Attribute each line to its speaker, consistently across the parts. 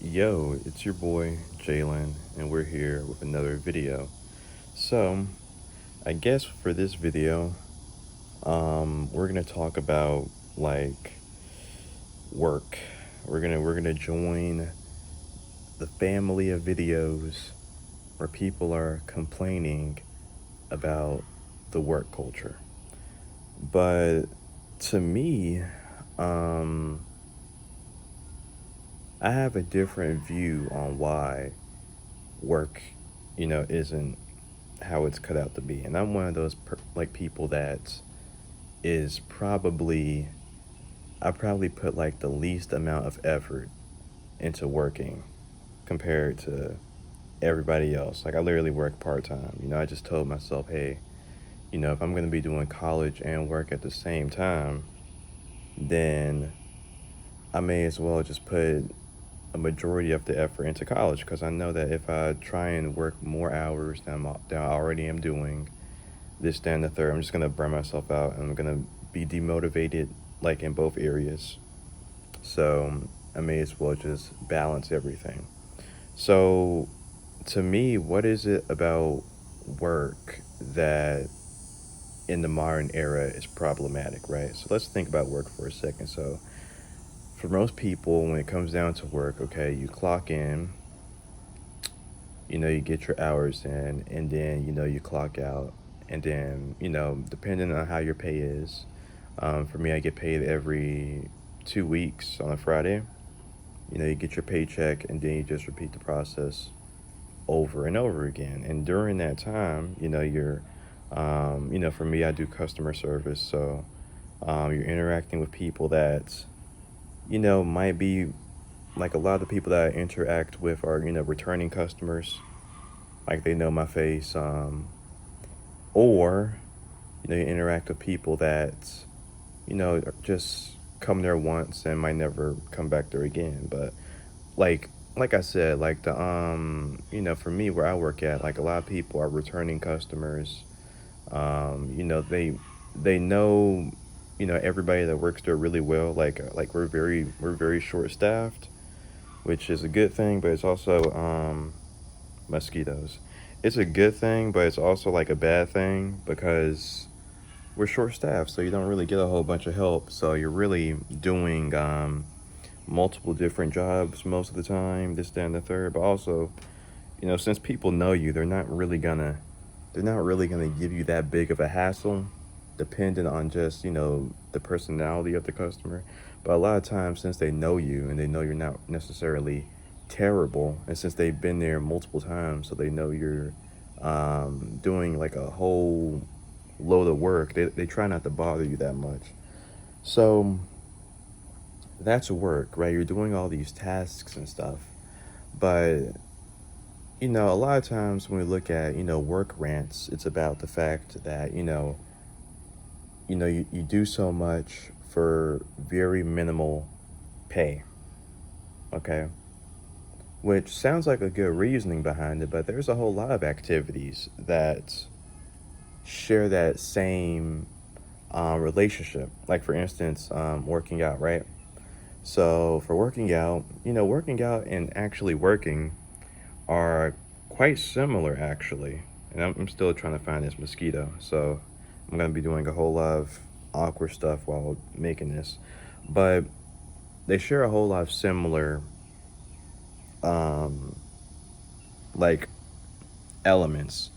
Speaker 1: Yo, it's your boy Jalen, and we're here with another video. So, I guess for this video, we're gonna talk about like work. We're gonna join the family of videos where people are complaining about the work culture. But to me, um, I have a different view on why work, isn't how it's cut out to be. And I'm one of those like people that is probably I probably put like the least amount of effort into working compared to everybody else. Like I literally work part-time. I just told myself, "Hey, if I'm going to be doing college and work at the same time, then I may as well just put a majority of the effort into college because I know that if I try and work more hours than I already am doing, this, that, and the third, I'm just gonna burn myself out and I'm gonna be demotivated like in both areas. So I may as well just balance everything. So to me, what is it about work that in the modern era is problematic, right? So let's think about work for a second. So for most people, when it comes down to work, okay, you clock in, you get your hours in, and then, you clock out. And then, depending on how your pay is, for me, I get paid every 2 weeks on a Friday. You get your paycheck, and then you just repeat the process over and over again. And during that time, for me, I do customer service. So you're interacting with people that, might be like a lot of the people that I interact with are, returning customers. Like they know my face. Or you interact with people that just come there once and might never come back there again. But like like I said, like for me where I work at, like a lot of people are returning customers. They know everybody that works there really well. Like we're very short staffed, which is a good thing, but it's also mosquitoes. It's a good thing, but it's also like a bad thing because we're short staffed, so you don't really get a whole bunch of help. So you're really doing multiple different jobs most of the time, this, that, and the third. But also, since people know you, they're not really gonna give you that big of a hassle, dependent on just the personality of the customer. But a lot of times, since they know you and they know you're not necessarily terrible, and since they've been there multiple times, so they know you're doing like a whole load of work. They try not to bother you that much. So that's work, right? You're doing all these tasks and stuff. But, a lot of times when we look at, work rants, it's about the fact that, you do so much for very minimal pay, okay? Which sounds like a good reasoning behind it, but there's a whole lot of activities that share that same relationship. Like, for instance, working out, right? So for working out and actually working are quite similar, actually. And I'm still trying to find this mosquito, so I'm gonna be doing a whole lot of awkward stuff while making this. But they share a whole lot of similar, um, like elements.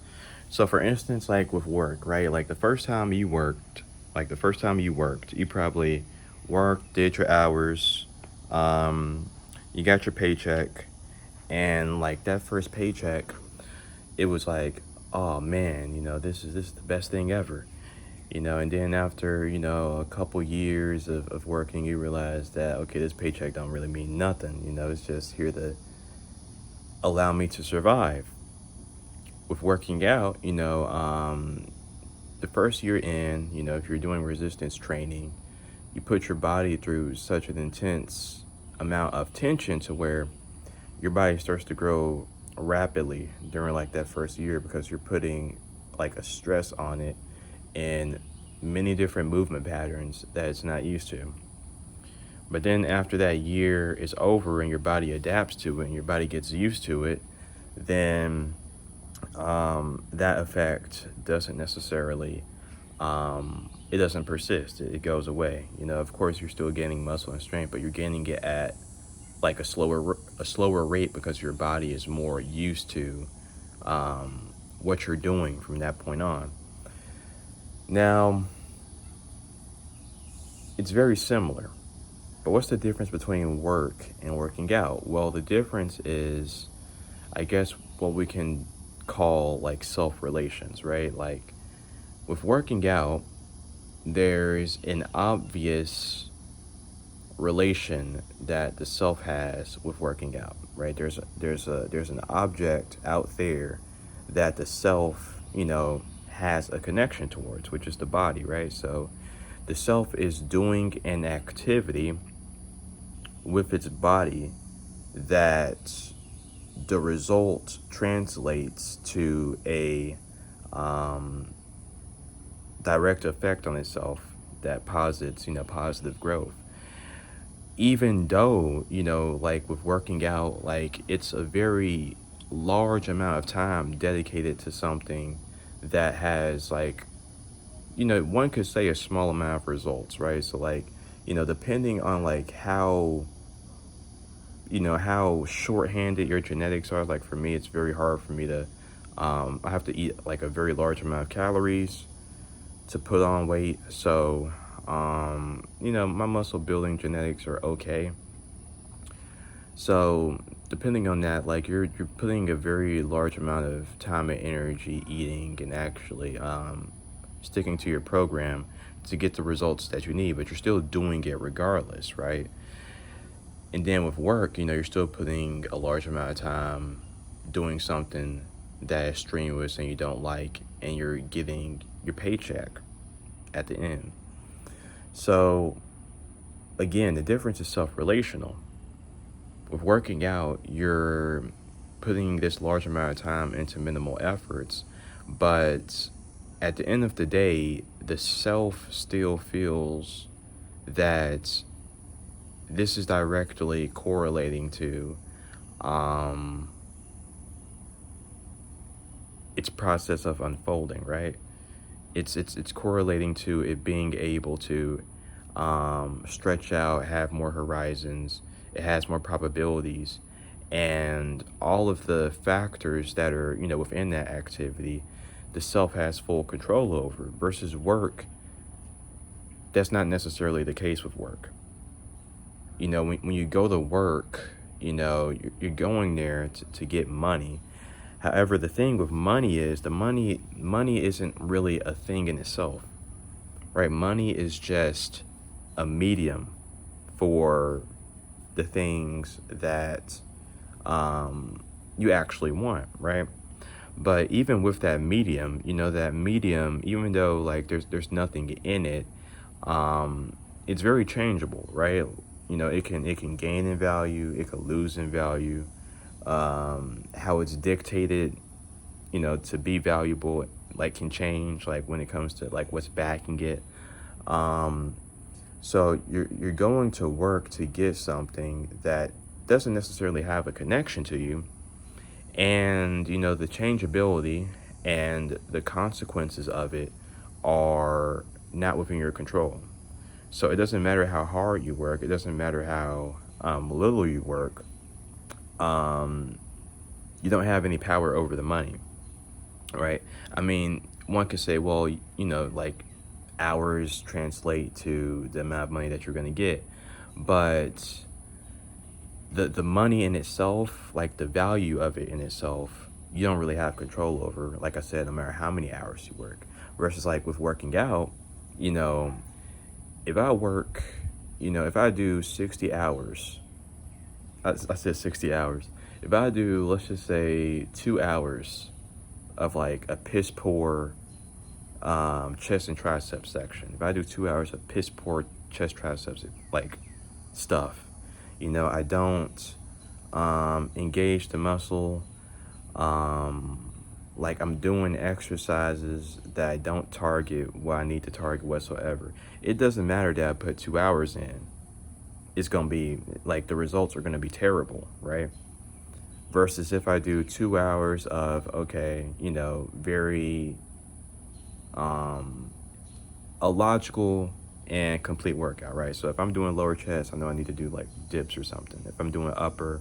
Speaker 1: So for instance, like with work, right? Like the first time you worked, you probably worked, did your hours, you got your paycheck, and like that first paycheck, it was like, oh man, this is the best thing ever. And then after, a couple years of working, you realize that okay, this paycheck don't really mean nothing. It's just here to allow me to survive. With working out, the first year in, if you're doing resistance training, you put your body through such an intense amount of tension to where your body starts to grow rapidly during like that first year because you're putting like a stress on it in many different movement patterns that it's not used to. But then after that year is over and your body adapts to it and your body gets used to it, then that effect doesn't necessarily it doesn't persist. It goes away. Of course, you're still gaining muscle and strength, but you're gaining it at like a slower rate because your body is more used to what you're doing from that point on. Now, it's very similar. But what's the difference between work and working out? Well, the difference is, I guess, what we can call like self relations, right? Like with working out, there's an obvious relation that the self has with working out, right? There's an object out there that the self, has a connection towards, which is the body, right? So the self is doing an activity with its body that the result translates to a direct effect on itself that posits, positive growth. Even though, like with working out, like it's a very large amount of time dedicated to something that has like, one could say a small amount of results, right? So like, depending on like how short-handed your genetics are. Like for me, it's very hard for me to, I have to eat like a very large amount of calories to put on weight. So, my muscle building genetics are okay. So depending on that, like you're putting a very large amount of time and energy eating and actually sticking to your program to get the results that you need, but you're still doing it regardless, right? And then with work, you're still putting a large amount of time doing something that is strenuous and you don't like, and you're getting your paycheck at the end. So again, the difference is self-relational. With working out, you're putting this large amount of time into minimal efforts, but at the end of the day, the self still feels that this is directly correlating to its process of unfolding, right? It's correlating to it being able to stretch out, have more horizons. It has more probabilities, and all of the factors that are within that activity, the self has full control over. Versus work, that's not necessarily the case with work. When you go to work, you're going there to get money. However, the thing with money is money isn't really a thing in itself, right? Money is just a medium for the things that you actually want, right? But even with that medium, even though like there's nothing in it, it's very changeable, right? It can gain in value, it can lose in value. How it's dictated, to be valuable, like can change, like when it comes to like what's backing it. So you're going to work to get something that doesn't necessarily have a connection to you, and the changeability and the consequences of it are not within your control. So it doesn't matter how hard you work. It doesn't matter how little you work. You don't have any power over the money, right? I mean, one could say, well, like hours translate to the amount of money that you're going to get, but the money in itself, like the value of it in itself, you don't really have control over. Like I said, no matter how many hours you work. Versus like with working out, if I work, if I do 60 hours, I said 60 hours. If I do, let's just say 2 hours of like a piss poor chest and triceps section. If I do 2 hours of piss poor chest triceps like stuff, I don't engage the muscle. Like I'm doing exercises that I don't target what I need to target whatsoever. It doesn't matter that I put 2 hours in. it's going to be like the results are going to be terrible, right? Versus if I do 2 hours of, okay, very um, a logical and complete workout, right? So if I'm doing lower chest, I know I need to do like dips or something. If I'm doing upper,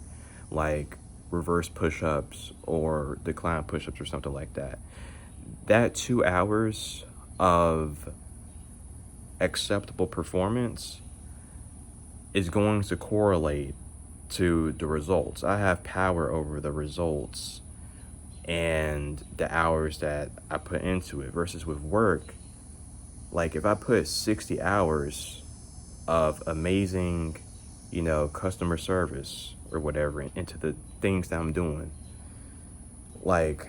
Speaker 1: like reverse push-ups or decline push-ups or something like that, that 2 hours of acceptable performance is going to correlate to the results. I have power over the results and the hours that I put into it versus with work. Like if I put 60 hours of amazing, customer service or whatever into the things that I'm doing, like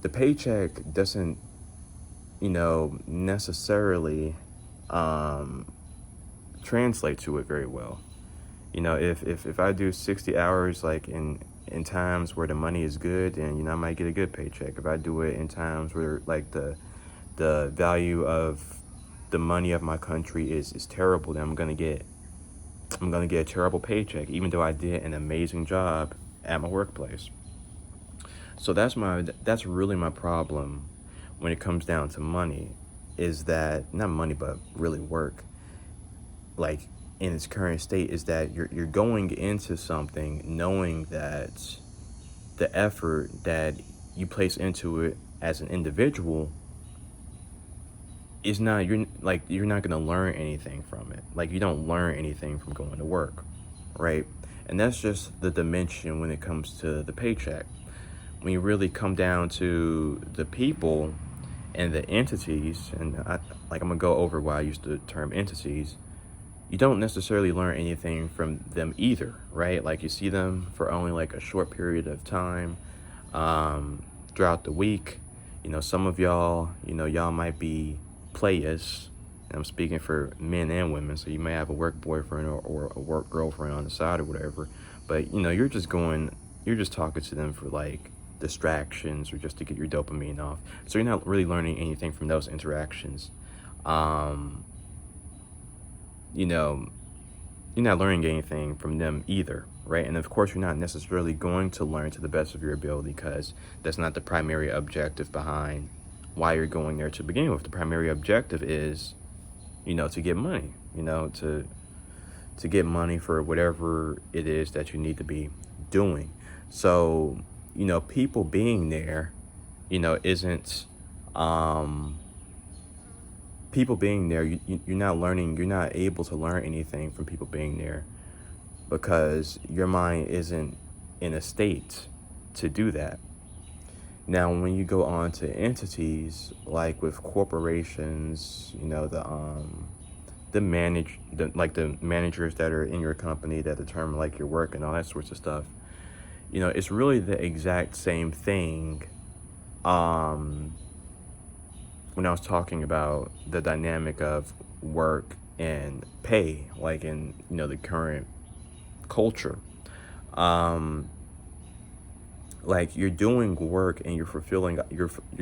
Speaker 1: the paycheck doesn't, necessarily translate to it very well. If I do 60 hours like in times where the money is good, then I might get a good paycheck. If I do it in times where like the value of the money of my country is terrible, then I'm gonna get a terrible paycheck, even though I did an amazing job at my workplace. So that's really my problem when it comes down to money, is that not money but really work, like in its current state, is that you're going into something knowing that the effort that you place into it as an individual is not, you're not going to learn anything from it. Like you don't learn anything from going to work, right? And that's just the dimension when it comes to the paycheck. When you really come down to the people and the entities, and I'm gonna go over why I use the term entities, you don't necessarily learn anything from them either, right? Like you see them for only like a short period of time throughout the week. Some of y'all, y'all might be players. I'm speaking for men and women, so you may have a work boyfriend or a work girlfriend on the side or whatever. But you're just talking to them for like distractions or just to get your dopamine off. So you're not really learning anything from those interactions. You're not learning anything from them either, right? And of course, you're not necessarily going to learn to the best of your ability, because that's not the primary objective behind why you're going there to begin with. The primary objective is, to get money, to get money for whatever it is that you need to be doing. So, people being there, isn't, people being there, you're not able to learn anything from people being there, because your mind isn't in a state to do that. Now, when you go on to entities, like with corporations, the managers that are in your company that determine like your work and all that sorts of stuff, it's really the exact same thing. When I was talking about the dynamic of work and pay, like in the current culture, like you're doing work and you're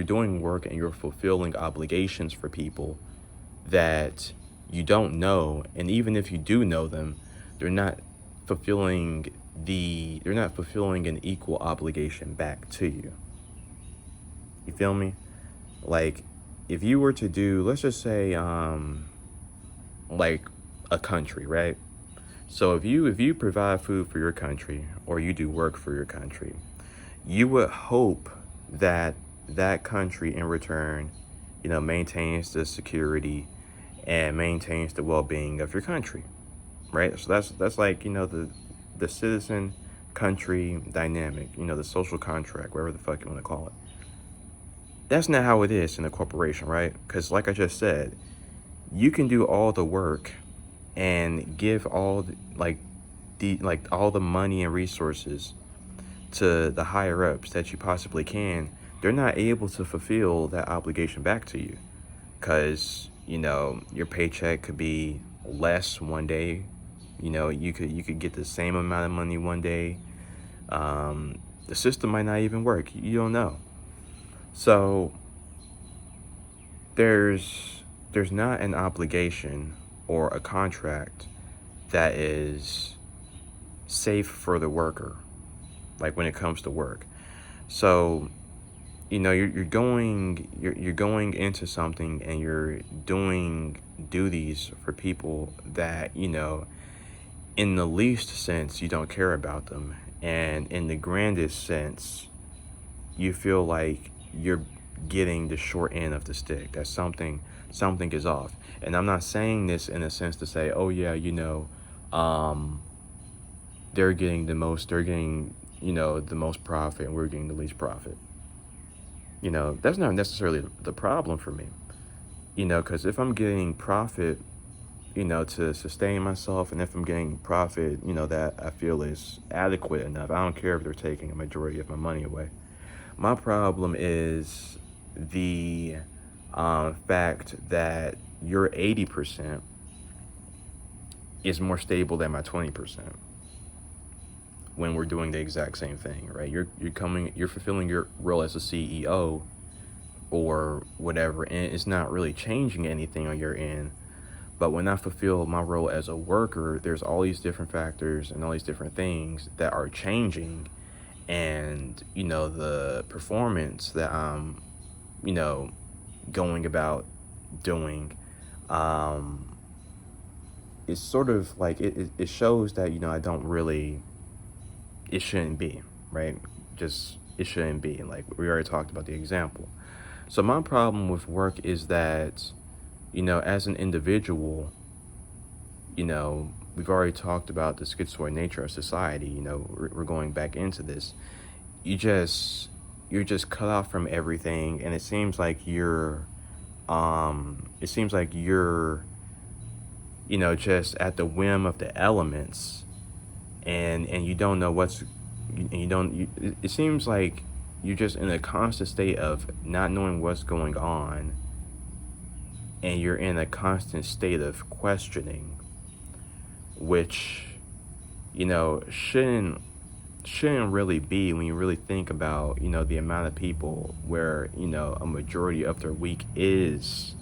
Speaker 1: doing work and you're fulfilling obligations for people that you don't know, and even if you do know them, they're not fulfilling an equal obligation back to you. You feel me? Like if you were to do, let's just say like a country, right? So if you provide food for your country or you do work for your country, you would hope that that country in return, maintains the security and maintains the well-being of your country, right? So that's like, the citizen country dynamic, the social contract, whatever the fuck you want to call it. That's not how it is in a corporation, right? Because like I just said, you can do all the work and give all all the money and resources to the higher ups that you possibly can. They're not able to fulfill that obligation back to you, because your paycheck could be less one day. You could get the same amount of money one day. The system might not even work. You don't know. So there's not an obligation or a contract that is safe for the worker, like when it comes to work. So, you're going into something and you're doing duties for people that, in the least sense, you don't care about them. And in the grandest sense, you feel like you're getting the short end of the stick, that something is off. And I'm not saying this in a sense to say, oh yeah, um, they're getting, the most profit and we're getting the least profit. That's not necessarily the problem for me, because if I'm getting profit, to sustain myself, and if I'm getting profit, that I feel is adequate enough, I don't care if they're taking a majority of my money away. My problem is the fact that your 80% is more stable than my 20% when we're doing the exact same thing, right? You're fulfilling your role as a CEO or whatever, and it's not really changing anything on your end. But when I fulfill my role as a worker, there's all these different factors and all these different things that are changing, and the performance that I'm, you know, going about doing, um, is sort of like it shows that I don't really, it shouldn't be, right? Just it shouldn't be. Like we already talked about the example. So my problem with work is that, as an individual, we've already talked about the schizoid nature of society. We're going back into this. You just you're just cut off from everything, and it seems like you're, just at the whim of the elements, and you don't know you don't it seems like you're just in a constant state of not knowing what's going on, and you're in a constant state of questioning, which shouldn't really be, when you really think about the amount of people where a majority of their week is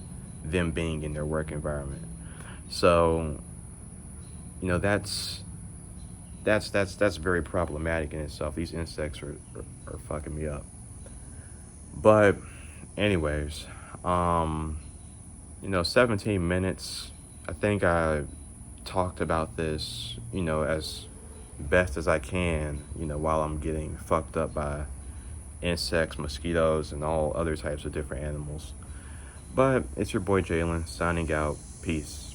Speaker 1: them being in their work environment. So that's very problematic in itself. These insects are fucking me up. But anyways, 17 minutes. I think I talked about this, as best as I can, while I'm getting fucked up by insects, mosquitoes, and all other types of different animals. But it's your boy Jalen signing out. Peace.